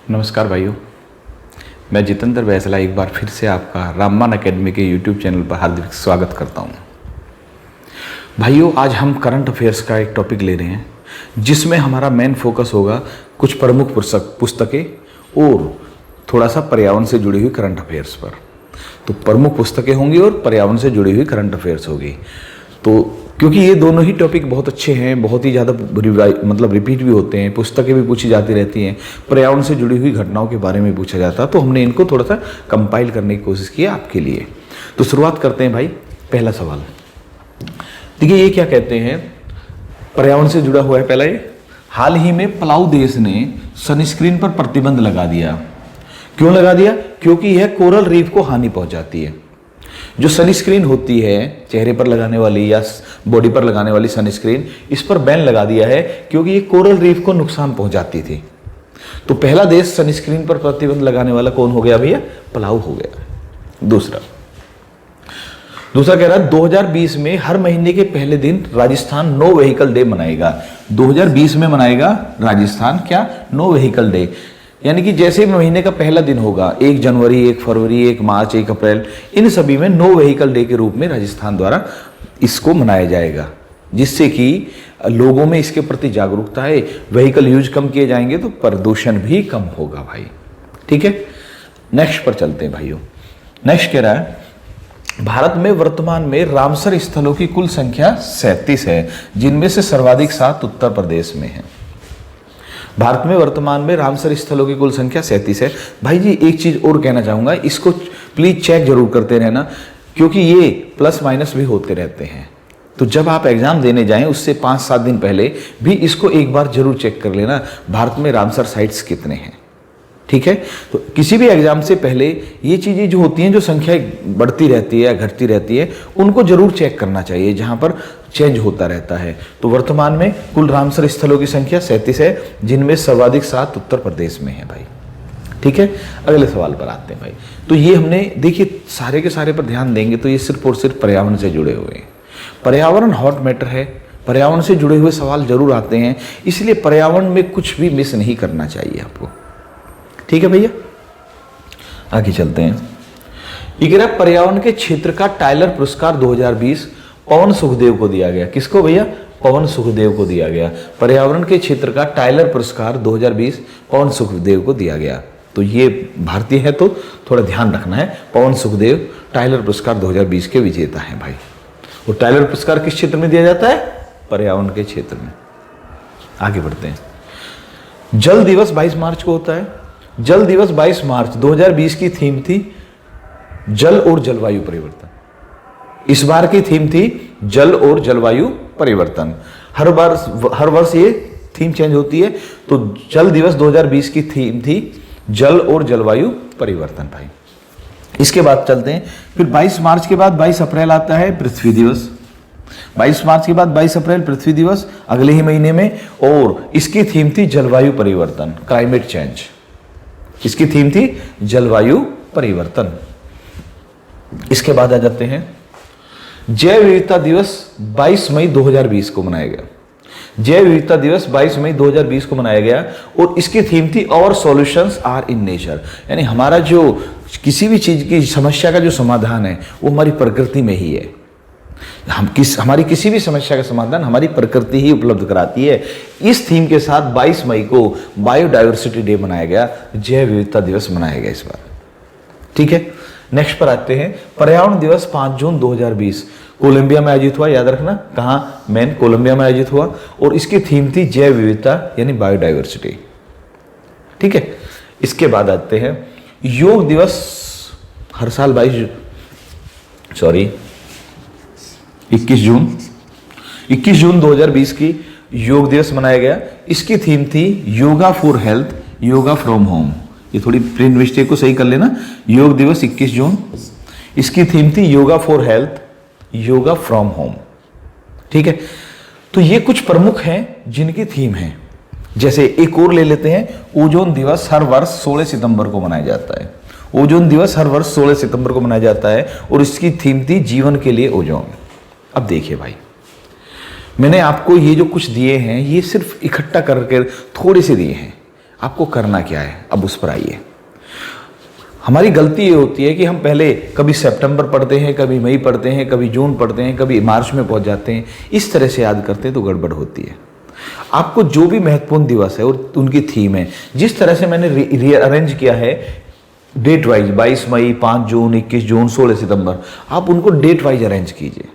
नमस्कार भाइयों, मैं जितेंद्र बैसला एक बार फिर से आपका रामबाण एकेडमी के यूट्यूब चैनल पर हार्दिक स्वागत करता हूं। भाइयों, आज हम करंट अफेयर्स का एक टॉपिक ले रहे हैं जिसमें हमारा मेन फोकस होगा कुछ प्रमुख पुस्तकें और थोड़ा सा पर्यावरण से जुड़ी हुई करंट अफेयर्स पर। तो प्रमुख पुस्तकें होंगी और पर्यावरण से जुड़ी हुई करंट अफेयर्स होगी। तो क्योंकि ये दोनों ही टॉपिक बहुत अच्छे हैं, बहुत ही ज़्यादा रिपीट भी होते हैं, पुस्तकें भी पूछी जाती रहती हैं, पर्यावरण से जुड़ी हुई घटनाओं के बारे में पूछा जाता है, तो हमने इनको थोड़ा सा कंपाइल करने की कोशिश की है आपके लिए। तो शुरुआत करते हैं भाई। पहला सवाल देखिए, ये क्या कहते हैं, पर्यावरण से जुड़ा हुआ है। पहला ये, हाल ही में पलाऊ देश ने सनस्क्रीन पर प्रतिबंध लगा दिया। क्यों लगा दिया? क्योंकि यह कोरल रीफ को हानि पहुंचाती है। जो सनस्क्रीन होती है, चेहरे पर लगाने वाली या बॉडी पर लगाने वाली सनस्क्रीन, इस पर बैन लगा दिया है क्योंकि ये कोरल रीफ को नुकसान पहुंचाती थी। तो पहला देश सनस्क्रीन पर प्रतिबंध लगाने वाला कौन हो गया भैया? पलाऊ हो गया। दूसरा कह रहा है 2020 में हर महीने के पहले दिन राजस्थान नो व्हीकल डे मनाएगा। 2020 में मनाएगा राजस्थान क्या? No vehicle day. यानी कि जैसे महीने का पहला दिन होगा, 1 जनवरी, 1 फरवरी, 1 मार्च, 1 अप्रैल, इन सभी में नो व्हीकल डे के रूप में राजस्थान द्वारा इसको मनाया जाएगा, जिससे कि लोगों में इसके प्रति जागरूकता है। व्हीकल यूज कम किए जाएंगे तो प्रदूषण भी कम होगा भाई। ठीक है, नेक्स्ट पर चलते हैं भाइयों। नेक्स्ट कह रहा है, भारत में वर्तमान में रामसर स्थलों की कुल संख्या 37 है, जिनमें से सर्वाधिक 7 उत्तर प्रदेश में है। भारत में वर्तमान में रामसर स्थलों की कुल संख्या 37 है। भाई जी, एक चीज और कहना चाहूंगा, इसको प्लीज चेक जरूर करते रहना, क्योंकि ये प्लस माइनस भी होते रहते हैं। तो जब आप एग्जाम देने जाएं उससे 5-7 दिन पहले भी इसको एक बार जरूर चेक कर लेना, भारत में रामसर साइट्स कितने हैं। ठीक है, तो किसी भी एग्जाम से पहले ये चीजें जो होती हैं, जो संख्या बढ़ती रहती है, घटती रहती है, उनको जरूर चेक करना चाहिए, जहां पर चेंज होता रहता है। तो वर्तमान में कुल रामसर स्थलों की संख्या 37 है, जिनमें सर्वाधिक 7 उत्तर प्रदेश में है भाई। ठीक है, अगले सवाल पर आते हैं भाई। तो ये हमने देखिए सारे के सारे पर ध्यान देंगे तो ये सिर्फ और सिर्फ पर्यावरण से जुड़े हुए हैं। पर्यावरण हॉट मैटर है, पर्यावरण से जुड़े हुए सवाल जरूर आते हैं, इसलिए पर्यावरण में कुछ भी मिस नहीं करना चाहिए आपको। ठीक है भैया, आगे चलते हैं। ये कह रहा है, पर्यावरण के क्षेत्र का टाइलर पुरस्कार 2020 पवन सुखदेव को दिया गया। किसको भैया? पवन सुखदेव को दिया गया। पर्यावरण के क्षेत्र का टाइलर पुरस्कार 2020 पवन सुखदेव को दिया गया। तो ये भारतीय है, तो थोड़ा ध्यान रखना है। पवन सुखदेव टाइलर पुरस्कार 2020 के विजेता हैं भाई। और टाइलर पुरस्कार किस क्षेत्र में दिया जाता है? पर्यावरण के क्षेत्र में। आगे बढ़ते हैं। जल दिवस 22 मार्च को होता है। जल दिवस 22 मार्च 2020 की थीम थी जल और जलवायु परिवर्तन। इस बार की थीम थी जल और जलवायु परिवर्तन। हर वर्ष ये थीम चेंज होती है। तो जल दिवस 2020 की थीम थी जल और जलवायु परिवर्तन भाई। इसके बाद चलते हैं, फिर 22 मार्च के बाद 22 अप्रैल आता है पृथ्वी दिवस। 22 मार्च के बाद 22 अप्रैल पृथ्वी दिवस, अगले ही महीने में। और इसकी थीम थी जलवायु परिवर्तन, क्लाइमेट चेंज। इसकी थीम थी जलवायु परिवर्तन। इसके बाद आ जाते हैं, जैव विविधता दिवस 22 मई 2020 को मनाया गया। जैव विविधता दिवस 22 मई 2020 को मनाया गया और इसकी थीम थी our solutions are in nature. यानी हमारा जो किसी भी चीज की समस्या का जो समाधान है वो हमारी प्रकृति में ही है। हमारी किसी भी समस्या का समाधान हमारी प्रकृति ही उपलब्ध कराती है। इस थीम के साथ 22 मई को बायोडायवर्सिटी डे मनाया गया, जैव विविधता दिवस मनाया गया इस बार। ठीक है, नेक्स्ट पर आते हैं। पर्यावरण दिवस 5 जून 2020 कोलंबिया में आयोजित हुआ। याद रखना, कहाँ? मेन कोलंबिया में आयोजित हुआ और इसकी थीम थी जैव विविधता यानी बायोडायवर्सिटी। ठीक है, इसके बाद आते हैं योग दिवस। हर साल 21 जून 2020 की योग दिवस मनाया गया। इसकी थीम थी yoga for health, yoga from home. ये थोड़ी प्रिंट मिस्टेक को सही कर लेना। योग दिवस 21 जून, इसकी थीम थी yoga for health, yoga from home. ठीक है, तो ये कुछ प्रमुख हैं जिनकी थीम है। जैसे एक और ले लेते हैं, ओजोन दिवस हर वर्ष 16 सितंबर को मनाया जाता है। ओजोन दिवस हर वर्ष 16 सितंबर को मनाया जाता है और इसकी थीम थी जीवन के लिए ओजोन। अब देखिए भाई, मैंने आपको ये जो कुछ दिए हैं ये सिर्फ इकट्ठा करके थोड़े से दिए हैं। आपको करना क्या है, अब उस पर आइए। हमारी गलती ये होती है कि हम पहले कभी सितंबर पढ़ते हैं, कभी मई पढ़ते हैं, कभी जून पढ़ते हैं, कभी मार्च में पहुंच जाते हैं, इस तरह से याद करते हैं तो गड़बड़ होती है। आपको जो भी महत्वपूर्ण दिवस है और उनकी थीम है, जिस तरह से मैंने रीअरेंज किया है डेट वाइज, 22 मई, 5 जून, 21 जून, 16 सितंबर, आप उनको डेट वाइज अरेंज कीजिए।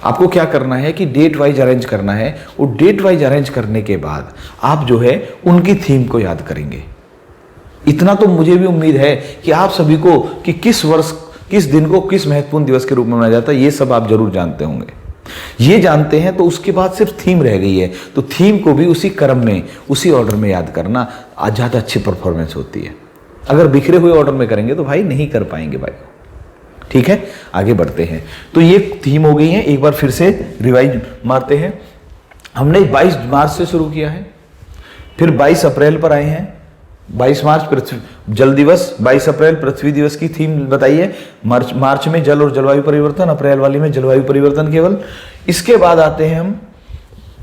आपको क्या करना है कि डेट वाइज अरेंज करना है, और डेट वाइज अरेंज करने के बाद आप जो है उनकी थीम को याद करेंगे। इतना तो मुझे भी उम्मीद है कि आप सभी को कि किस वर्ष, किस दिन को किस महत्वपूर्ण दिवस के रूप में मनाया जाता है, ये सब आप जरूर जानते होंगे। ये जानते हैं तो उसके बाद सिर्फ थीम रह गई है, तो थीम को भी उसी क्रम में, उसी ऑर्डर में याद करना ज़्यादा अच्छी परफॉर्मेंस होती है। अगर बिखरे हुए ऑर्डर में करेंगे तो भाई नहीं कर पाएंगे भाई। ठीक है, आगे बढ़ते हैं। तो ये थीम हो गई है, एक बार फिर से रिवाइज मारते हैं। हमने 22 मार्च से शुरू किया है, फिर 22 अप्रैल पर आए हैं। 22 मार्च पृथ्वी जल दिवस, 22 अप्रैल पृथ्वी दिवस की थीम बताइए। मार्च में जल और जलवायु परिवर्तन, अप्रैल वाली में जलवायु परिवर्तन केवल। इसके बाद आते हैं हम,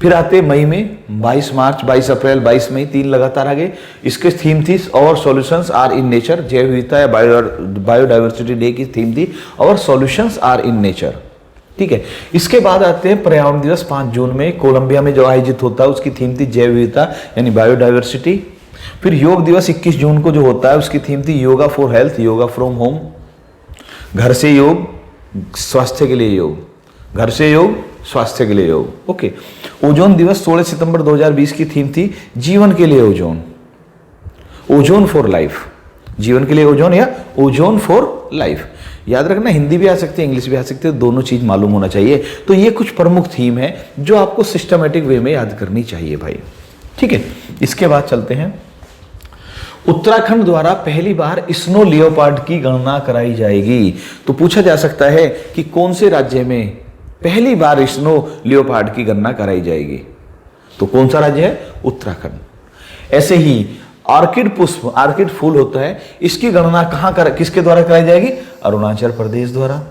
फिर आते मई में 22 मार्च, 22 अप्रैल, 22 मई, 3 लगातार आगे। इसके थीम थी और सॉल्यूशंस आर इन नेचर, जैव विविधता या बायोडाइवर्सिटी डे की थीम थी और सॉल्यूशंस आर इन नेचर। ठीक है, इसके बाद आते हैं पर्यावरण दिवस 5 जून में कोलंबिया में जो आयोजित होता है, उसकी थीम थी जैव विविधता यानी बायोडाइवर्सिटी। फिर योग दिवस 21 जून को जो होता है, उसकी थीम थी yoga for health, yoga from home. घर से योग, स्वास्थ्य के लिए योग, घर से योग, स्वास्थ्य के लिए योग। ओके। ओजोन दिवस 16 सितंबर 2020 की थीम थी जीवन के लिए ओजोन, ओजोन फॉर लाइफ, जीवन के लिए ओजोन या ओजोन फॉर लाइफ। याद रखना, हिंदी भी आ सकती है, इंग्लिश भी आ सकती है, दोनों चीज मालूम होना चाहिए। तो ये कुछ प्रमुख थीम है जो आपको सिस्टमेटिक वे में याद करनी चाहिए भाई। ठीक है, इसके बाद चलते हैं। उत्तराखंड द्वारा पहली बार स्नो लियोपार्ड की गणना कराई जाएगी। तो पूछा जा सकता है कि कौन से राज्य में पहली बार स्नो लियोपार्ड की गणना कराई जाएगी, तो कौन सा राज्य है? उत्तराखंड। ऐसे ही ऑर्किड पुष्प, ऑर्किड फूल होता है, इसकी गणना किसके द्वारा कराई जाएगी? अरुणाचल प्रदेश द्वारा।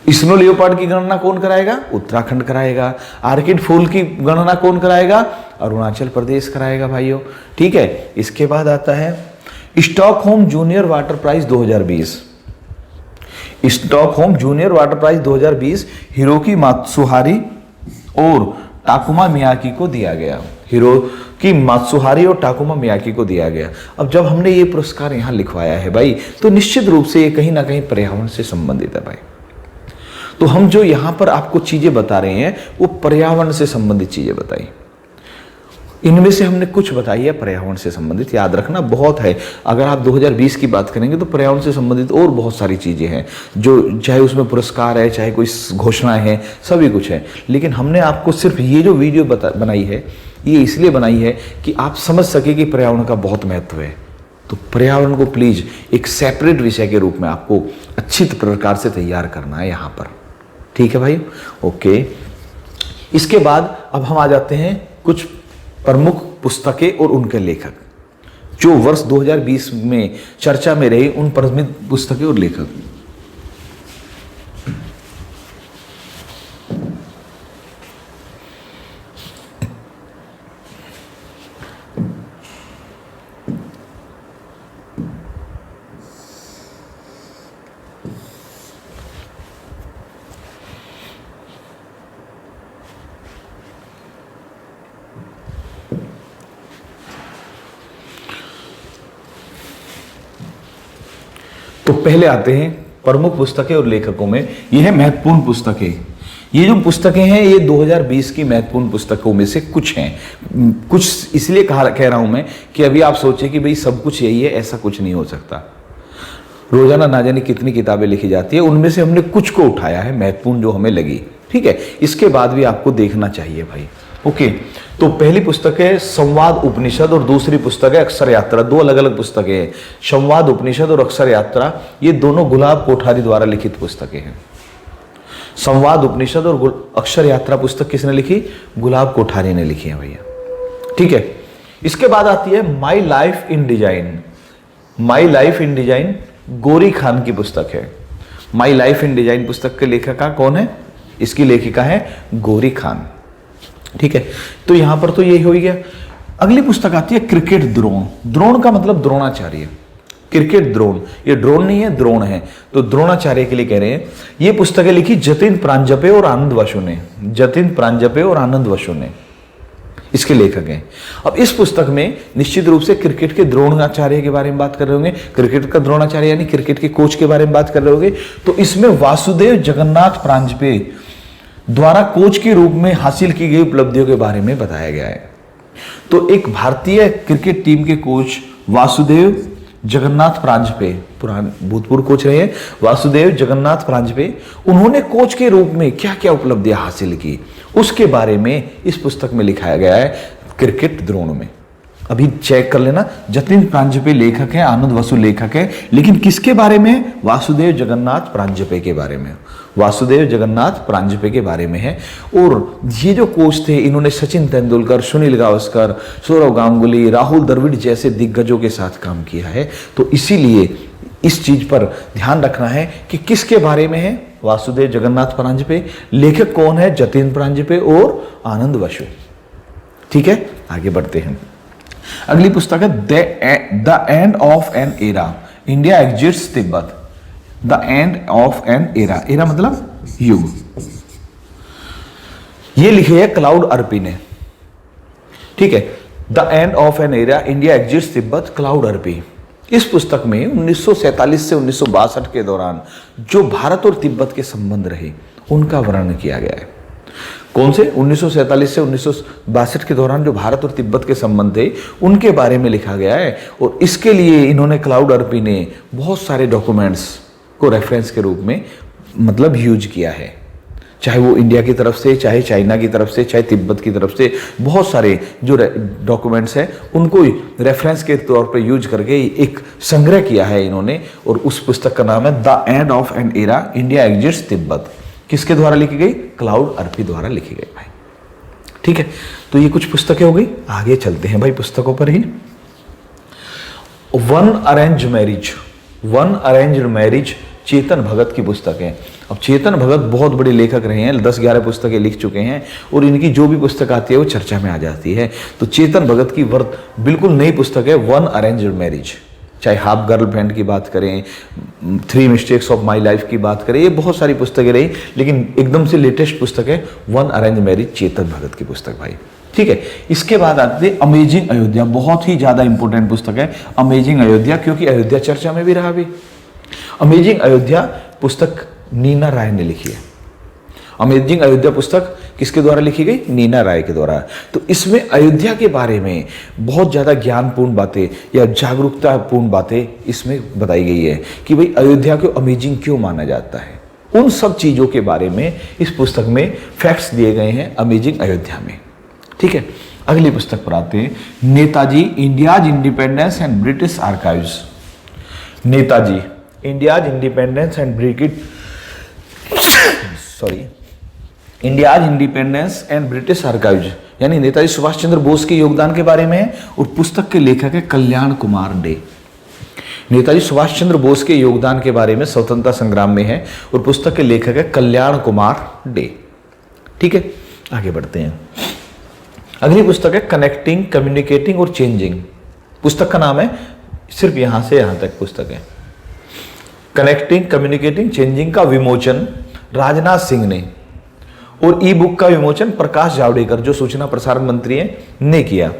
स्नो लियोपार्ड की गणना कौन कराएगा? उत्तराखंड कराएगा। ऑर्किड फूल की गणना कौन कराएगा? अरुणाचल प्रदेश कराएगा भाइयों। ठीक है, इसके बाद आता है Stockholm junior water prize 2020। Stockholm junior water prize 2020 Hiroki Matsuhari और टाकुमा मियाकी को दिया गया। हिरोकी मात्सुहारी और टाकुमा मियाकी को दिया गया। अब जब हमने ये पुरस्कार यहाँ लिखवाया है भाई, तो निश्चित रूप से ये कहीं ना कहीं पर्यावरण से संबंधित है भाई। तो हम जो यहाँ पर आपको चीजें बता रहे हैं वो पर्यावरण से संबंधित चीजें बताई। इनमें से हमने कुछ बताई है पर्यावरण से संबंधित, याद रखना बहुत है। अगर आप 2020 की बात करेंगे तो पर्यावरण से संबंधित और बहुत सारी चीजें हैं, जो चाहे उसमें पुरस्कार है, चाहे कोई घोषणाएं हैं, सभी कुछ है। लेकिन हमने आपको सिर्फ ये जो वीडियो बनाई है, ये इसलिए बनाई है कि आप समझ सके कि पर्यावरण का बहुत महत्व है। तो पर्यावरण को प्लीज एक सेपरेट विषय के रूप में आपको अच्छी प्रकार से तैयार करना है यहाँ पर। ठीक है भाई, ओके। इसके बाद अब हम आ जाते हैं कुछ प्रमुख पुस्तकें और उनके लेखक, जो वर्ष 2020 में चर्चा में रहे, उन प्रमुख पुस्तकें और लेखक। तो पहले आते हैं प्रमुख पुस्तकें और लेखकों में। ये है महत्वपूर्ण पुस्तकें। ये जो पुस्तकें हैं ये 2020 की महत्वपूर्ण पुस्तकों में से कुछ हैं। कुछ इसलिए कह रहा हूं मैं कि अभी आप सोचें कि भाई सब कुछ यही है, ऐसा कुछ नहीं हो सकता। रोजाना ना जाने कितनी किताबें लिखी जाती है, उनमें से हमने कुछ को उठाया है महत्वपूर्ण जो हमें लगी। ठीक है, इसके बाद भी आपको देखना चाहिए भाई। ओके, तो पहली पुस्तक है संवाद उपनिषद और दूसरी पुस्तक है अक्षर यात्रा। दो अलग अलग पुस्तकें हैं, संवाद उपनिषद और अक्षर यात्रा। ये दोनों गुलाब कोठारी द्वारा लिखित पुस्तकें हैं। संवाद उपनिषद और अक्षर यात्रा पुस्तक किसने लिखी? गुलाब कोठारी ने लिखी है भैया। ठीक है, इसके बाद आती है my life in design. My life in design गोरी खान की पुस्तक है। माई लाइफ इन डिजाइन पुस्तक के लेखिका कौन है? इसकी लेखिका है गोरी खान। ठीक है, तो यहां पर तो यही हो गया। अगली पुस्तक आती है क्रिकेट द्रोण। द्रोण का मतलब द्रोणाचार्य, क्रिकेट द्रोण, ये ड्रोन नहीं है, द्रोण है, तो द्रोणाचार्य के लिए कह रहे हैं। ये पुस्तकें लिखी जतिन प्रांजपे और आनंद बसु ने, जतिन प्रांजपे और आनंद बसु ने इसके लेखक हैं। अब इस पुस्तक में निश्चित रूप से क्रिकेट के द्रोणाचार्य के बारे में बात कर रहे होंगे, क्रिकेट का द्रोणाचार्य यानी क्रिकेट के कोच के बारे में बात कर रहे होंगे। तो इसमें वासुदेव जगन्नाथ प्रांजपे द्वारा कोच के रूप में हासिल की गई उपलब्धियों के बारे में बताया गया है। तो एक भारतीय क्रिकेट टीम के कोच वासुदेव जगन्नाथ प्रांजपे, पुराने भूतपूर्व कोच रहे हैं वासुदेव जगन्नाथ प्रांजपे, उन्होंने कोच के रूप में क्या क्या उपलब्धियां हासिल की उसके बारे में इस पुस्तक में लिखाया गया है क्रिकेट द्रोण में। अभी चेक कर लेना, जतिन प्रांजपे लेखक है, आनंद बसु लेखक है, लेकिन किसके बारे में? वासुदेव जगन्नाथ प्रांजपे के बारे में, वासुदेव जगन्नाथ प्रांजपे के बारे में है। और ये जो कोच थे इन्होंने सचिन तेंदुलकर, सुनील गावस्कर, सौरव गांगुली, राहुल द्रविड़ जैसे दिग्गजों के साथ काम किया है। तो इसीलिए इस चीज पर ध्यान रखना है कि किसके बारे में है? वासुदेव जगन्नाथ प्रांजपे। लेखक कौन है? जतिन प्रांजपे और आनंद बसु। ठीक है, आगे बढ़ते हैं। अगली पुस्तक है the end of an era, India exits Tibet. The end of an era, era मतलब युग। ये लिखे है क्लाउड अर्पी ने। ठीक है, the end of an era, India exits Tibet, cloud Arpi. इस पुस्तक में 1947 से 1962 के दौरान जो भारत और तिब्बत के संबंध रहे उनका वर्णन किया गया है। कौन से? 1947 से 1962 के दौरान जो भारत और तिब्बत के संबंध थे उनके बारे में लिखा गया है। और इसके लिए इन्होंने क्लाउड अर्पी ने बहुत सारे डॉक्यूमेंट्स को रेफरेंस के रूप में मतलब यूज किया है, चाहे वो इंडिया की तरफ से, चाहे चाइना की तरफ से, चाहे तिब्बत की तरफ से। बहुत सारे जो डॉक्यूमेंट्स हैं उनको रेफरेंस के तौर पर यूज करके एक संग्रह किया है इन्होंने। और उस पुस्तक का नाम है the end of an era, India exits Tibet. किसके द्वारा लिखी गई? क्लाउड अर्पी द्वारा लिखी गई भाई। ठीक है, तो ये कुछ पुस्तकें हो गई। आगे चलते हैं भाई पुस्तकों पर ही। One arrange marriage, one arranged marriage Chetan Bhagat की पुस्तक है। अब चेतन भगत बहुत बड़े लेखक रहे हैं, 10-11 पुस्तकें लिख चुके हैं और इनकी जो भी पुस्तक आती है वो चर्चा में आ जाती है। तो चेतन भगत की बिल्कुल नई पुस्तक है वन अरेंज्ड मैरिज। चाहे हाफ गर्लफ्रेंड की बात करें, 3 मिस्टेक्स ऑफ माई लाइफ की बात करें, ये बहुत सारी पुस्तकें रही, लेकिन एकदम से लेटेस्ट पुस्तक है one arrange marriage, Chetan Bhagat की पुस्तक भाई। ठीक है, इसके बाद आते हैं अमेजिंग अयोध्या। बहुत ही ज्यादा इंपॉर्टेंट पुस्तक है अमेजिंग अयोध्या, क्योंकि अयोध्या चर्चा में भी रहा भी। अमेजिंग अयोध्या पुस्तक नीना राय ने लिखी है। अमेजिंग अयोध्या पुस्तक किसके द्वारा लिखी गई? नीना राय के द्वारा। तो इसमें अयोध्या के बारे में बहुत ज़्यादा ज्ञानपूर्ण बातें या जागरूकतापूर्ण बातें इसमें बताई गई है कि भाई अयोध्या को अमेजिंग क्यों माना जाता है। उन सब चीज़ों के बारे में इस पुस्तक में फैक्ट्स दिए गए हैं अमेजिंग अयोध्या में। ठीक है, अगली पुस्तक पर आते हैं Netaji, India's independence and British archives. Netaji, India's independence and India's independence and British archives, यानी नेताजी सुभाष चंद्र बोस के योगदान के बारे में है। और पुस्तक के लेखक है कल्याण कुमार डे। नेताजी सुभाष चंद्र बोस के योगदान के बारे में स्वतंत्रता संग्राम में है और पुस्तक के लेखक है कल्याण कुमार डे। ठीक है, आगे बढ़ते हैं। अगली पुस्तक है कनेक्टिंग, कम्युनिकेटिंग और चेंजिंग। पुस्तक का नाम है, सिर्फ यहां से यहां तक पुस्तक है। कनेक्टिंग, कम्युनिकेटिंग, चेंजिंग का विमोचन राजनाथ सिंह ने और ई बुक का विमोचन प्रकाश जावड़ेकर, जो सूचना प्रसारण मंत्री हैं, ने किया।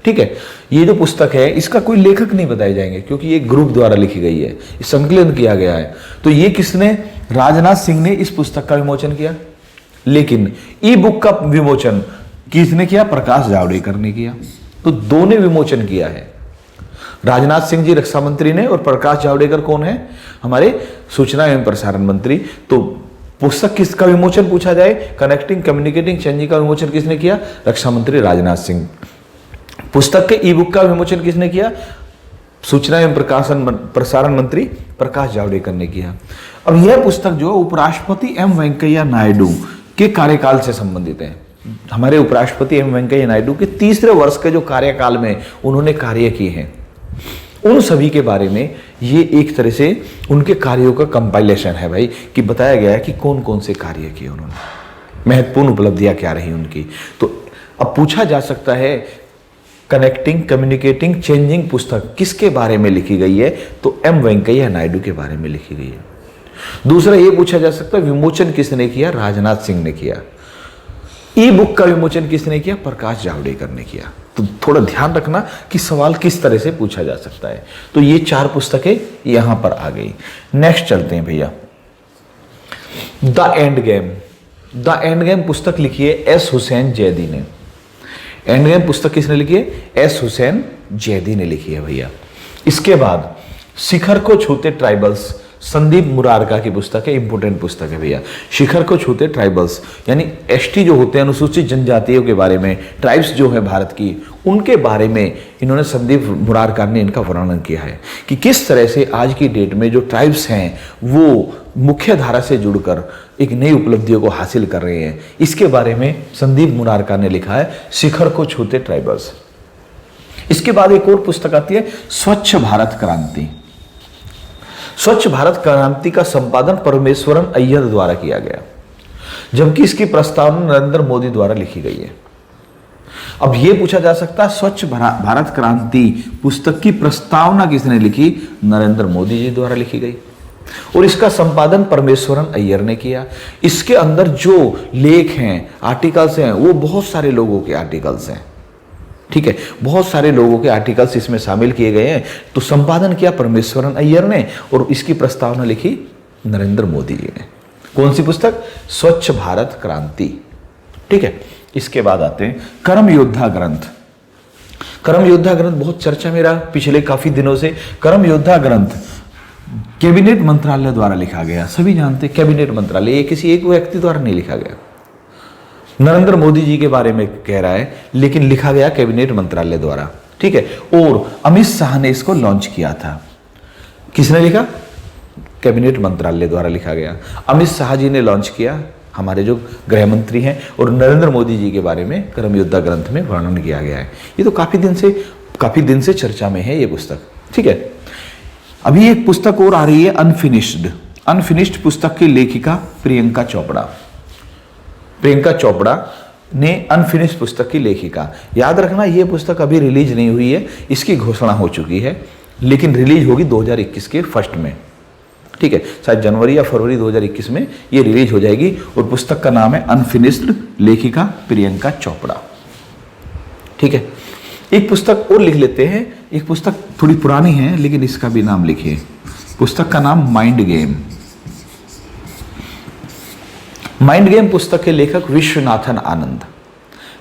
ठीक है, ये जो पुस्तक है इसका कोई लेखक नहीं बताए जाएंगे क्योंकि ये ग्रुप द्वारा लिखी गई है, संकलन किया गया है। तो ये किसने? राजनाथ सिंह ने इस पुस्तक का विमोचन किया। लेकिन ई बुक का विमोचन किसने किया? प्रकाश जावड़ेकर ने किया। तो दो ने विमोचन किया है, राजनाथ सिंह जी रक्षा मंत्री ने और प्रकाश जावड़ेकर कौन है? हमारे सूचना एवं प्रसारण मंत्री। तो पुस्तक किसका विमोचन पूछा जाए? कनेक्टिंग, कम्युनिकेटिंग, चेंजिंग का विमोचन किसने किया? रक्षा मंत्री राजनाथ सिंह। पुस्तक के ई बुक का विमोचन किसने किया? सूचना एवं प्रसारण मंत्री प्रकाश जावड़ेकर ने किया। अब यह पुस्तक जो उपराष्ट्रपति एम वेंकैया नायडू के कार्यकाल से संबंधित है। हमारे उपराष्ट्रपति एम वेंकैया नायडू के 3रे वर्ष के जो कार्यकाल में उन्होंने कार्य किए हैं उन सभी के बारे में ये एक तरह से उनके कार्यों का कंपाइलेशन है भाई, कि बताया गया है कि कौन कौन से कार्य किए उन्होंने, महत्वपूर्ण उपलब्धियां क्या रही उनकी। तो अब पूछा जा सकता है कनेक्टिंग, कम्युनिकेटिंग, चेंजिंग पुस्तक किसके बारे में लिखी गई है? तो एम वेंकैया नायडू के बारे में लिखी गई है। दूसरा ये पूछा जा सकता है विमोचन किसने किया? राजनाथ सिंह ने किया। ई बुक का विमोचन किसने किया? प्रकाश जावड़ेकर ने किया। तो थोड़ा ध्यान रखना कि सवाल किस तरह से पूछा जा सकता है। तो ये 4 पुस्तकें यहां पर आ गई। नेक्स्ट चलते हैं भैया, the end game. The end game पुस्तक लिखी है एस हुसैन जैदी ने। एंड गेम पुस्तक किसने लिखी है? एस हुसैन जैदी ने लिखी है भैया। इसके बाद शिखर को छूते ट्राइबल्स, संदीप मुरारका की पुस्तक है, इंपोर्टेंट पुस्तक है भैया। शिखर को छूते ट्राइबल्स यानी एसटी जो होते हैं, अनुसूचित जनजातियों के बारे में, ट्राइब्स जो है भारत की, उनके बारे में इन्होंने संदीप मुरारका ने इनका वर्णन किया है कि किस तरह से आज की डेट में जो ट्राइब्स हैं वो मुख्य धारा से जुड़कर एक नई उपलब्धियों को हासिल कर रहे हैं। इसके बारे में संदीप मुरारका ने लिखा है शिखर को छूते ट्राइबल्स। इसके बाद एक और पुस्तक आती है स्वच्छ भारत क्रांति। स्वच्छ भारत क्रांति का संपादन परमेश्वरन अय्यर द्वारा किया गया, जबकि इसकी प्रस्तावना नरेंद्र मोदी द्वारा लिखी गई है। अब यह पूछा जा सकता है स्वच्छ भारत क्रांति पुस्तक की प्रस्तावना किसने लिखी? नरेंद्र मोदी जी द्वारा लिखी गई और इसका संपादन परमेश्वरन अय्यर ने किया। इसके अंदर जो लेख हैं, आर्टिकल्स हैं, वो बहुत सारे लोगों के आर्टिकल्स हैं। ठीक है, बहुत सारे लोगों के आर्टिकल्स इसमें शामिल किए गए हैं। तो संपादन किया परमेश्वरन अय्यर ने और इसकी प्रस्तावना लिखी नरेंद्र मोदी जी ने। कौन सी पुस्तक? स्वच्छ भारत क्रांति। ठीक है, इसके बाद आते हैं कर्म योद्धा ग्रंथ। कर्म योद्धा ग्रंथ बहुत चर्चा में रहा पिछले काफी दिनों से। कर्म योद्धा ग्रंथ कैबिनेट मंत्रालय द्वारा लिखा गया। सभी जानते हैं कैबिनेट मंत्रालय, ये किसी एक व्यक्ति द्वारा नहीं लिखा गया। नरेंद्र मोदी जी के बारे में कह रहा है, लेकिन लिखा गया कैबिनेट मंत्रालय द्वारा। ठीक है, और अमित शाह ने इसको लॉन्च किया था। किसने लिखा? कैबिनेट मंत्रालय द्वारा लिखा गया। अमित शाह जी ने लॉन्च किया, हमारे जो गृह मंत्री हैं, और नरेंद्र मोदी जी के बारे में कर्म योद्धा ग्रंथ में वर्णन किया गया है। ये तो काफी दिन से चर्चा में है ये पुस्तक। ठीक है, अभी एक पुस्तक और आ रही है अनफिनिश्ड। अनफिनिश्ड पुस्तक की लेखिका प्रियंका चोपड़ा। प्रियंका चोपड़ा ने अनफिनिश्ड पुस्तक की लेखिका। याद रखना ये पुस्तक अभी रिलीज नहीं हुई है, इसकी घोषणा हो चुकी है, लेकिन रिलीज होगी 2021 के फर्स्ट में। ठीक है, शायद जनवरी या फरवरी 2021 में ये रिलीज हो जाएगी और पुस्तक का नाम है अनफिनिश्ड, लेखिका प्रियंका चोपड़ा। ठीक है, एक पुस्तक और लिख लेते हैं। एक पुस्तक थोड़ी पुरानी है लेकिन इसका भी नाम लिखिए। पुस्तक का नाम माइंड गेम। माइंड गेम पुस्तक के लेखक विश्वनाथन आनंद।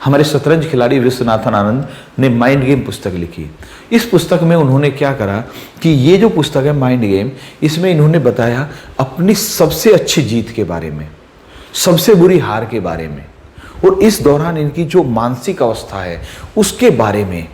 हमारे शतरंज खिलाड़ी विश्वनाथन आनंद ने माइंड गेम पुस्तक लिखी। इस पुस्तक में उन्होंने क्या करा कि ये जो पुस्तक है माइंड गेम, इसमें इन्होंने बताया अपनी सबसे अच्छी जीत के बारे में, सबसे बुरी हार के बारे में, और इस दौरान इनकी जो मानसिक अवस्था है उसके बारे में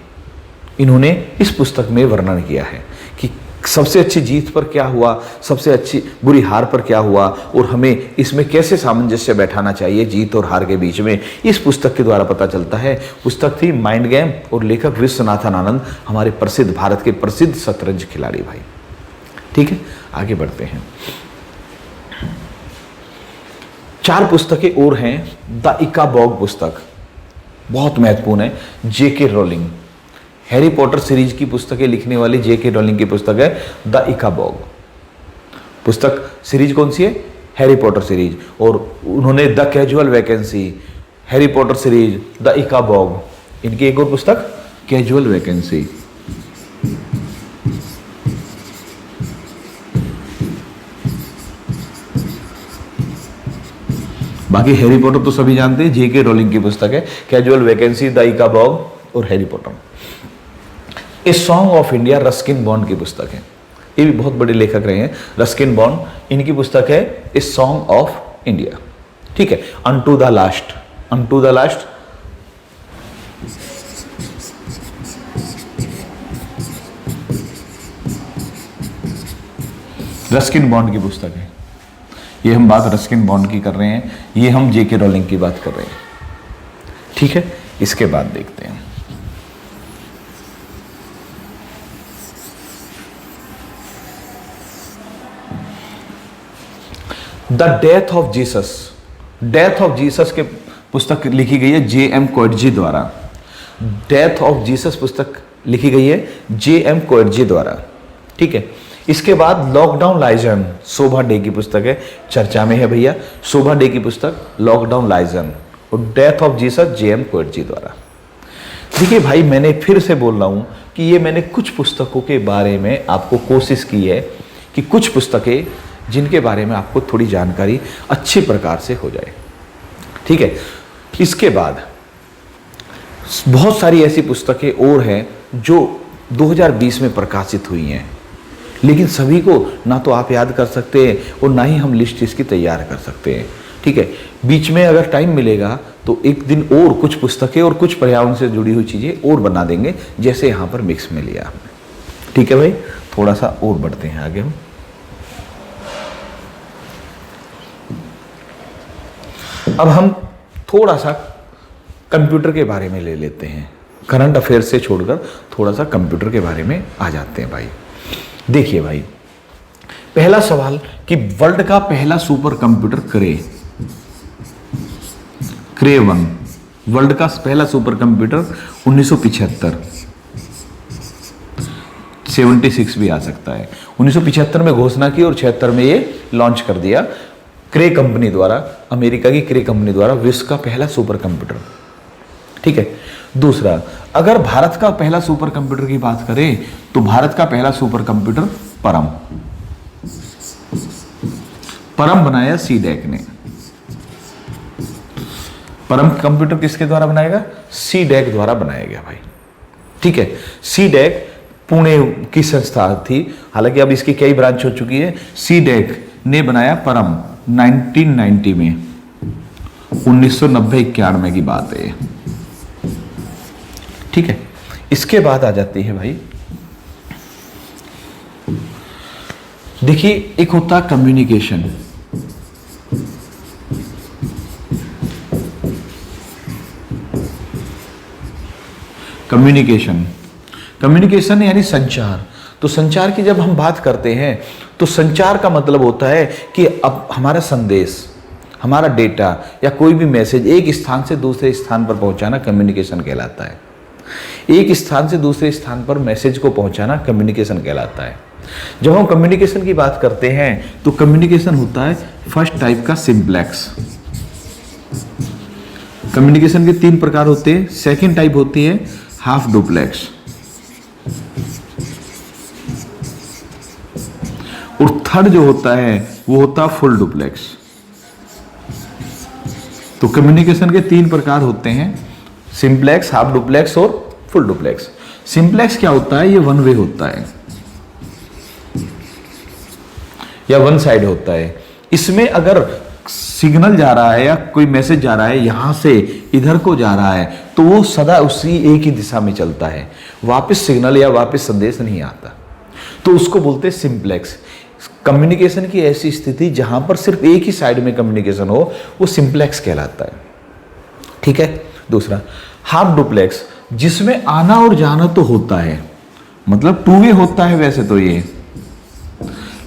इन्होंने इस पुस्तक में वर्णन किया है कि सबसे अच्छी जीत पर क्या हुआ, सबसे अच्छी बुरी हार पर क्या हुआ, और हमें इसमें कैसे सामंजस्य बैठाना चाहिए जीत और हार के बीच में। इस पुस्तक के द्वारा पता चलता है। पुस्तक थी माइंड गेम और लेखक विश्वनाथन आनंद, हमारे प्रसिद्ध, भारत के प्रसिद्ध शतरंज खिलाड़ी भाई। ठीक है, आगे बढ़ते हैं। 4 पुस्तकें और हैं। द इकाबॉग पुस्तक बहुत महत्वपूर्ण है। जेके रोलिंग, हैरी पॉटर सीरीज की पुस्तकें लिखने वाली जेके रोलिंग की पुस्तक है द इकाबॉग। पुस्तक सीरीज कौन सी है? Harry Potter series. और उन्होंने the casual vacancy, Harry Potter series, the Ickabog, इनकी एक और पुस्तक कैजुअल वैकेंसी। बाकी हैरी पॉटर तो सभी जानते हैं, जेके रोलिंग की पुस्तक है। कैजुअल वैकेंसी, द इकाबॉग और Harry Potter. A song of India Ruskin bond की पुस्तक है। ये भी बहुत बड़े लेखक रहे हैं रस्किन बॉन्ड, इनकी पुस्तक है ए सॉन्ग ऑफ इंडिया। ठीक है, unto the last, unto the last Ruskin bond की पुस्तक है। ये हम बात रस्किन बॉन्ड की कर रहे हैं, ये हम जेके रोलिंग की बात कर रहे हैं। ठीक है, इसके बाद देखते हैं the death of Jesus. Death of Jesus के पुस्तक लिखी गई है जे एम कोएटजी द्वारा। डेथ ऑफ जीसस पुस्तक लिखी गई है J.M. कोएटजी द्वारा, ठीक है। इसके बाद लॉकडाउन लाइजन, शोभा डे की पुस्तक है, चर्चा में है भैया, शोभा डे की पुस्तक लॉकडाउन लाइजन और डेथ ऑफ जीसस J.M. कोएटजी द्वारा। देखिए भाई, मैंने फिर से बोल रहा हूं कि ये मैंने कुछ पुस्तकों के बारे में आपको कोशिश की है कि कुछ पुस्तकें जिनके बारे में आपको थोड़ी जानकारी अच्छी प्रकार से हो जाए, ठीक है। इसके बाद बहुत सारी ऐसी पुस्तकें और हैं जो 2020 में प्रकाशित हुई हैं, लेकिन सभी को ना तो आप याद कर सकते हैं और ना ही हम लिस्ट इसकी तैयार कर सकते हैं, ठीक है। बीच में अगर टाइम मिलेगा तो एक दिन और कुछ पुस्तकें और कुछ पर्यावरण से जुड़ी हुई चीज़ें और बना देंगे, जैसे यहाँ पर मिक्स में लिया हमने, ठीक है भाई। थोड़ा सा और बढ़ते हैं आगे हम। अब हम थोड़ा सा कंप्यूटर के बारे में ले लेते हैं, करंट अफेयर्स से छोड़कर थोड़ा सा कंप्यूटर के बारे में आ जाते हैं भाई। देखिए भाई, पहला सवाल कि वर्ल्ड का पहला सुपर कंप्यूटर क्रे 1, वर्ल्ड का पहला सुपर कंप्यूटर 1975, 76 भी आ सकता है। 1975 में घोषणा की और 76 में ये लॉन्च कर दिया क्रे कंपनी द्वारा, अमेरिका की क्रे कंपनी द्वारा, विश्व का पहला सुपर कंप्यूटर, ठीक है। दूसरा, अगर भारत का पहला सुपर कंप्यूटर की बात करें तो भारत का पहला सुपर कंप्यूटर परम बनाया सीडैक ने। परम कंप्यूटर किसके द्वारा बनाएगा? सीडैक द्वारा बनाया गया भाई, ठीक है। सीडैक पुणे की संस्था थी, हालांकि अब इसकी कई ब्रांच हो चुकी है। सीडैक ने बनाया परम 1990 में, 1990-91 की बात है, ठीक है। इसके बाद आ जाती है भाई, देखिए एक होता है कम्युनिकेशन, कम्युनिकेशन यानी संचार। तो संचार की जब हम बात करते हैं तो संचार का मतलब होता है कि अब हमारा संदेश, हमारा डेटा या कोई भी मैसेज एक स्थान से दूसरे स्थान पर पहुंचाना कम्युनिकेशन कहलाता है। एक स्थान से दूसरे स्थान पर मैसेज को पहुंचाना कम्युनिकेशन कहलाता है। जब हम कम्युनिकेशन की बात करते हैं तो कम्युनिकेशन होता है फर्स्ट टाइप का सिंप्लेक्स। कम्युनिकेशन के 3 प्रकार होते हैं। सेकंड टाइप होती है हाफ डुप्लेक्स और थर्ड जो होता है वो होता है फुल डुप्लेक्स। तो कम्युनिकेशन के 3 प्रकार होते हैं, सिंप्लेक्स, हाफ डुप्लेक्स और फुल डुप्लेक्स। सिंप्लेक्स क्या होता है? ये वन वे होता है या वन साइड होता है। इसमें अगर सिग्नल जा रहा है या कोई मैसेज जा रहा है, यहां से इधर को जा रहा है, तो वो सदा उसी एक ही दिशा में चलता है, वापस सिग्नल या वापस संदेश नहीं आता, तो उसको बोलते हैं सिंप्लेक्स। कम्युनिकेशन की ऐसी स्थिति जहां पर सिर्फ एक ही साइड में कम्युनिकेशन हो, वो सिंप्लेक्स कहलाता है, ठीक है। दूसरा हाफ डुप्लेक्स, जिसमें आना और जाना तो होता है, मतलब 2 वे होता है वैसे तो ये,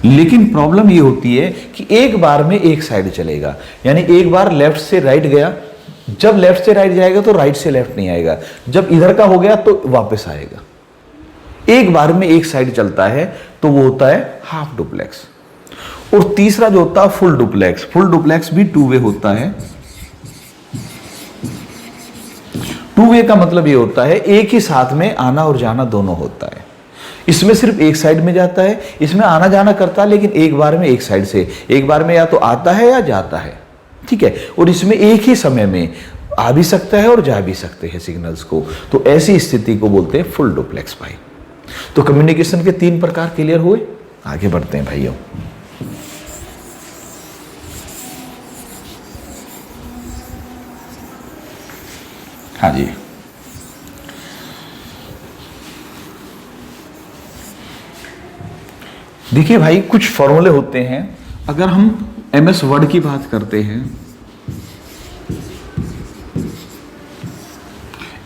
लेकिन प्रॉब्लम ये होती है कि एक बार में एक साइड चलेगा, यानी एक बार लेफ्ट से राइट गया, जब लेफ्ट से राइट जाएगा तो राइट से लेफ्ट नहीं आएगा, जब इधर का हो गया तो वापस आएगा। एक बार में एक साइड चलता है तो वो होता है हाफ डुप्लेक्स। और तीसरा जो होता है फुल डुप्लेक्स। फुल डुप्लेक्स भी 2 वे होता है। 2 वे का मतलब ये होता है एक ही साथ में आना और जाना दोनों होता है। इसमें सिर्फ एक साइड में जाता है, इसमें आना जाना करता है लेकिन एक बार में एक साइड से, एक बार में या तो आता है या जाता है, ठीक है। और इसमें एक ही समय में आ भी सकता है और जा भी सकते हैं सिग्नल्स को, तो ऐसी स्थिति को बोलते हैं फुल डुप्लेक्स भाई। तो कम्युनिकेशन के 3 प्रकार क्लियर हुए। आगे बढ़ते हैं भाइयों। हाँ जी, देखिए भाई कुछ फॉर्मूले होते हैं। अगर हम MS वर्ड की बात करते हैं,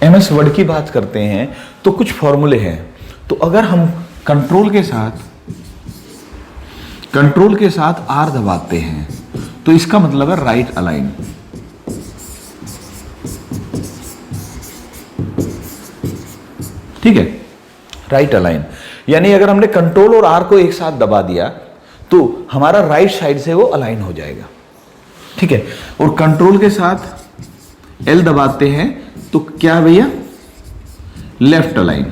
MS वर्ड की बात करते हैं तो कुछ फॉर्मूले हैं। तो अगर हम कंट्रोल के साथ R दबाते हैं तो इसका मतलब है राइट अलाइन। ठीक है, राइट अलाइन, यानी अगर हमने कंट्रोल और आर को एक साथ दबा दिया तो हमारा राइट साइड से वो अलाइन हो जाएगा। ठीक है, और कंट्रोल के साथ एल दबाते हैं तो क्या भैया, लेफ्ट अलाइन।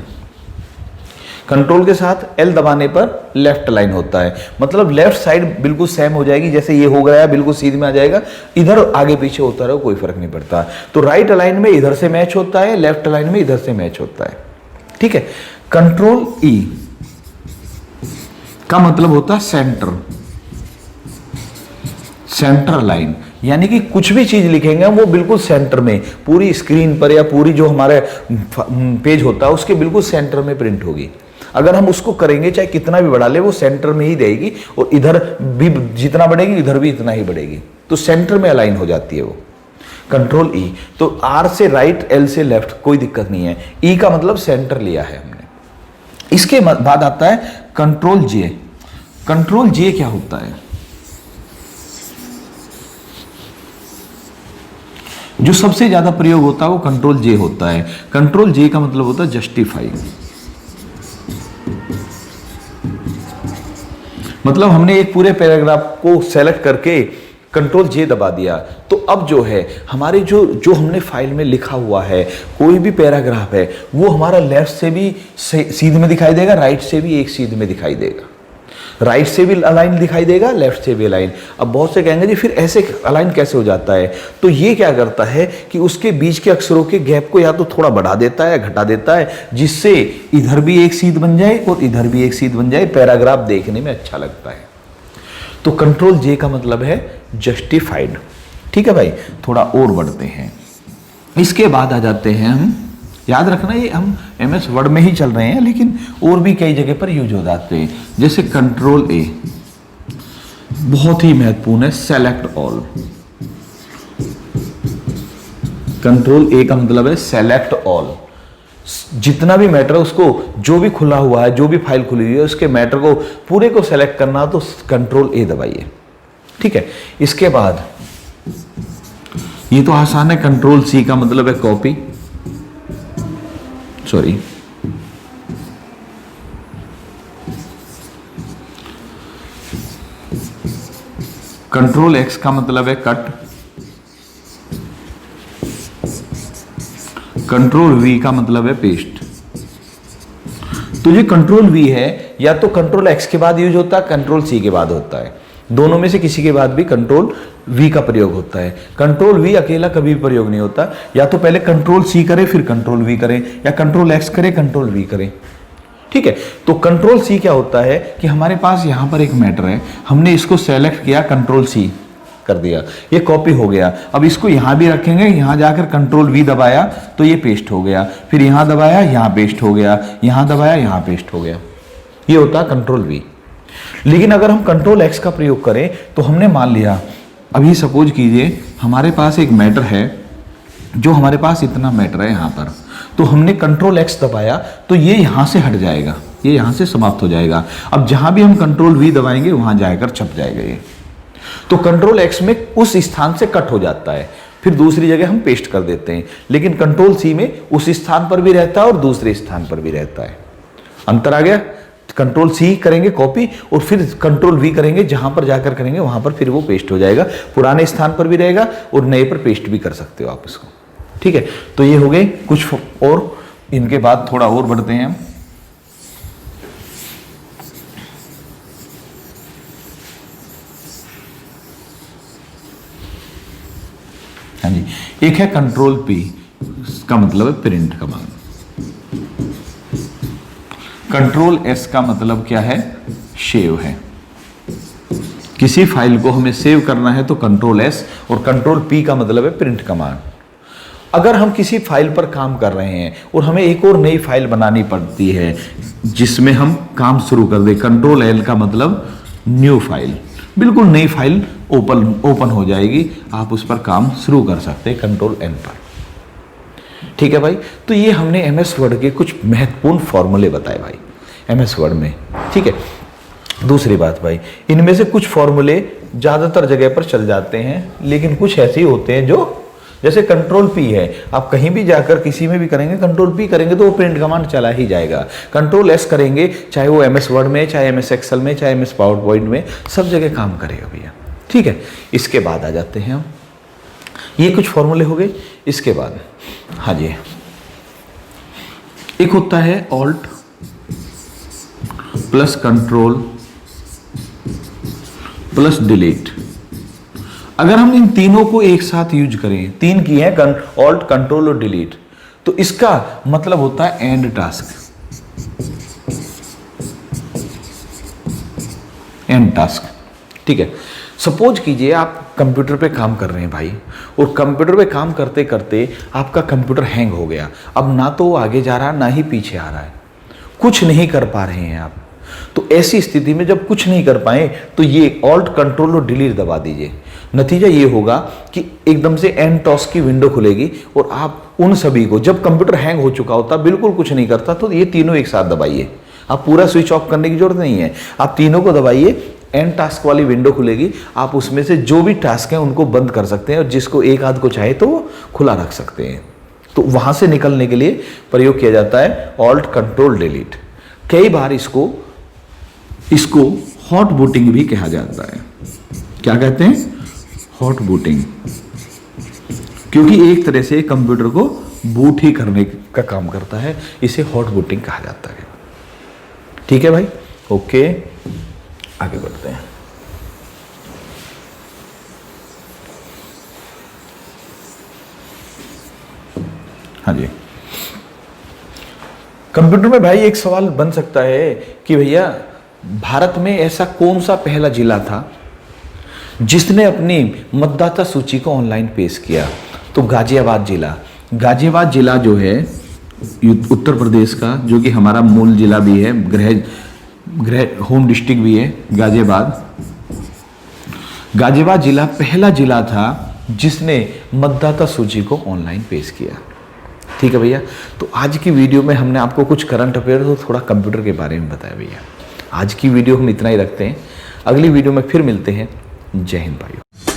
कंट्रोल के साथ एल दबाने पर लेफ्ट अलाइन होता है, मतलब लेफ्ट साइड बिल्कुल सेम हो जाएगी, जैसे ये हो गया बिल्कुल सीध में आ जाएगा, इधर आगे पीछे होता रहो कोई फर्क नहीं पड़ता। तो राइट अलाइन में इधर से मैच होता है, लेफ्ट अलाइन में इधर से मैच होता है। ठीक है, कंट्रोल ई का मतलब होता है सेंटर, सेंटर लाइन, यानी कि कुछ भी चीज लिखेंगे वो बिल्कुल सेंटर में, पूरी स्क्रीन पर या पूरी जो हमारे पेज होता है उसके बिल्कुल सेंटर में प्रिंट होगी। अगर हम उसको करेंगे चाहे कितना भी बढ़ा ले वो सेंटर में ही रहेगी, और इधर भी जितना बढ़ेगी इधर भी इतना ही बढ़ेगी, तो सेंटर में अलाइन हो जाती है वो। कंट्रोल ई, तो आर से राइट, एल से लेफ्ट, कोई दिक्कत नहीं है। ई का मतलब सेंटर लिया है हमने। इसके बाद आता है कंट्रोल जे। कंट्रोल जे क्या होता है, जो सबसे ज्यादा प्रयोग होता है वो कंट्रोल जे होता है। कंट्रोल जे का मतलब होता है जस्टिफाई, मतलब हमने एक पूरे पैराग्राफ को सेलेक्ट करके कंट्रोल जे दबा दिया, तो अब जो है हमारे जो हमने फाइल में लिखा हुआ है कोई भी पैराग्राफ है वो हमारा लेफ्ट से भी सीध में दिखाई देगा, राइट से भी एक सीध में दिखाई देगा, राइट से भी अलाइन दिखाई देगा, लेफ्ट से भी अलाइन। अब बहुत से कहेंगे जी फिर ऐसे अलाइन कैसे हो जाता है, तो ये क्या करता है कि उसके बीच के अक्षरों के गैप को या तो थोड़ा बढ़ा देता है या घटा देता है, जिससे इधर भी एक सीध बन जाए और इधर भी एक सीध बन जाए, पैराग्राफ देखने में अच्छा लगता है। तो कंट्रोल जे का मतलब है जस्टिफाइड। ठीक है भाई, थोड़ा और बढ़ते हैं। इसके बाद आ जाते हैं हम, याद रखना ये हम MS वर्ड में ही चल रहे हैं लेकिन और भी कई जगह पर यूज हो जाते हैं, जैसे कंट्रोल ए, बहुत ही महत्वपूर्ण है, सेलेक्ट ऑल। कंट्रोल ए का मतलब है सेलेक्ट ऑल, जितना भी मैटर है उसको, जो भी खुला हुआ है, जो भी फाइल खुली हुई है उसके मैटर को पूरे को सेलेक्ट करना, तो कंट्रोल ए दबाइए। ठीक है, इसके बाद ये तो आसान है, कंट्रोल सी का मतलब है कॉपी, सॉरी कंट्रोल एक्स का मतलब है कट, कंट्रोल वी का मतलब है पेस्ट। तो ये कंट्रोल वी है या तो कंट्रोल एक्स के बाद यूज होता है, कंट्रोल सी के बाद होता है, दोनों में से किसी के बाद भी कंट्रोल वी का प्रयोग होता है। कंट्रोल वी अकेला कभी भी प्रयोग नहीं होता, या तो पहले कंट्रोल सी करे फिर कंट्रोल वी करे, या कंट्रोल एक्स करे कंट्रोल वी करे। ठीक है, तो कंट्रोल सी क्या होता है कि हमारे पास यहां पर एक मैटर है, हमने इसको सेलेक्ट किया, कंट्रोल सी कर दिया, ये कॉपी हो गया। अब इसको यहां भी रखेंगे, यहां जाकर कंट्रोल वी दबाया तो ये पेस्ट हो गया, फिर यहां दबाया यहां पेस्ट हो गया, यहां दबाया यहां पेस्ट हो गया, ये होता है कंट्रोल वी। लेकिन अगर हम कंट्रोल एक्स का प्रयोग करें तो हमने मान लिया, अभी सपोज कीजिए हमारे पास एक मैटर है, जो हमारे पास इतना मैटर है यहाँ पर, तो हमने कंट्रोल एक्स दबाया तो ये यहाँ से हट जाएगा, ये यहाँ से समाप्त हो जाएगा। अब जहाँ भी हम कंट्रोल वी दबाएंगे वहाँ जाकर छप जाएगा ये, तो कंट्रोल एक्स में उस स्थान से कट हो जाता है, फिर दूसरी जगह हम पेस्ट कर देते हैं। लेकिन कंट्रोल सी में उस स्थान पर भी रहता है और दूसरे स्थान पर भी रहता है। अंतर आ गया? कंट्रोल सी करेंगे कॉपी और फिर कंट्रोल वी करेंगे, जहां पर जाकर करेंगे वहां पर फिर वो पेस्ट हो जाएगा, पुराने स्थान पर भी रहेगा और नए पर पेस्ट भी कर सकते हो आप इसको। ठीक है, तो ये हो गए कुछ, और इनके बाद थोड़ा और बढ़ते हैं हम। हाँ जी, एक है कंट्रोल पी, इसका मतलब है प्रिंट कमांड। कंट्रोल एस का मतलब क्या है? सेव है। किसी फाइल को हमें सेव करना है तो कंट्रोल एस, और कंट्रोल पी का मतलब है प्रिंट कमांड। अगर हम किसी फाइल पर काम कर रहे हैं और हमें एक और नई फाइल बनानी पड़ती है जिसमें हम काम शुरू कर दें, कंट्रोल एल का मतलब न्यू फाइल, बिल्कुल नई फाइल ओपन हो जाएगी, आप उस पर काम शुरू कर सकते हैं कंट्रोल एन पर। ठीक है भाई, तो ये हमने एमएस वर्ड के कुछ महत्वपूर्ण फॉर्मूले बताए भाई एमएस वर्ड में। ठीक है, दूसरी बात भाई, इनमें से कुछ फॉर्मूले ज़्यादातर जगह पर चल जाते हैं, लेकिन कुछ ऐसे ही होते हैं जो जैसे कंट्रोल पी है, आप कहीं भी जाकर किसी में भी करेंगे कंट्रोल पी करेंगे तो वो प्रिंट कमांड चला ही जाएगा। कंट्रोल एस करेंगे, चाहे वो MS वर्ड में, चाहे MS एक्सेल में, चाहे MS पावर पॉइंट में, सब जगह काम करेगा भैया। ठीक है, इसके बाद आ जाते हैं हम, ये कुछ फॉर्मूले हो गए। इसके बाद हाँ जी, एक होता है alt plus control plus delete. अगर हम इन तीनों को एक साथ यूज करें, तीन की है ऑल्ट, कंट्रोल और डिलीट, तो इसका मतलब होता है एंड टास्क। एंड टास्क, ठीक है। सपोज कीजिए आप कंप्यूटर पे काम कर रहे हैं भाई, और कंप्यूटर पे काम करते करते आपका कंप्यूटर हैंग हो गया। अब ना तो वो आगे जा रहा है ना ही पीछे आ रहा है, कुछ नहीं कर पा रहे हैं आप। तो ऐसी स्थिति में जब कुछ नहीं कर पाए तो ये ऑल्ट, कंट्रोल और डिलीट दबा दीजिए। नतीजा ये होगा कि एकदम से एंड टास्क की विंडो खुलेगी और आप उन सभी को, जब कंप्यूटर हैंग हो चुका होता, बिल्कुल कुछ नहीं करता, तो ये तीनों एक साथ दबाइए। आप पूरा स्विच ऑफ करने की जरूरत नहीं है, आप तीनों को दबाइए, एंड टास्क वाली विंडो खुलेगी। आप उसमें से जो भी टास्क हैं उनको बंद कर सकते हैं, और जिसको एक आध को चाहे तो वो खुला रख सकते हैं। तो वहां से निकलने के लिए प्रयोग किया जाता है ऑल्ट, कंट्रोल, डिलीट। कई बार इसको हॉट बूटिंग भी कहा जाता है। क्या कहते हैं? हॉट बूटिंग, क्योंकि एक तरह से कंप्यूटर को बूट ही करने का काम करता है, इसे हॉट बूटिंग कहा जाता है। ठीक है भाई, ओके, आगे बढ़ते हैं। हाँ जी, कंप्यूटर में भाई एक सवाल बन सकता है कि भैया भारत में ऐसा कौन सा पहला जिला था जिसने अपनी मतदाता सूची को ऑनलाइन पेश किया? तो गाजियाबाद जिला। गाजियाबाद जिला जो है उत्तर प्रदेश का, जो कि हमारा मूल जिला भी है, गृह होम डिस्ट्रिक्ट भी है गाजियाबाद। गाजियाबाद जिला पहला जिला था जिसने मतदाता सूची को ऑनलाइन पेश किया। ठीक है भैया, तो आज की वीडियो में हमने आपको कुछ करंट अफेयर और थोड़ा कंप्यूटर के बारे में बताया भैया। आज की वीडियो हम इतना ही रखते हैं, अगली वीडियो में फिर मिलते हैं। जय हिंद भाइयों।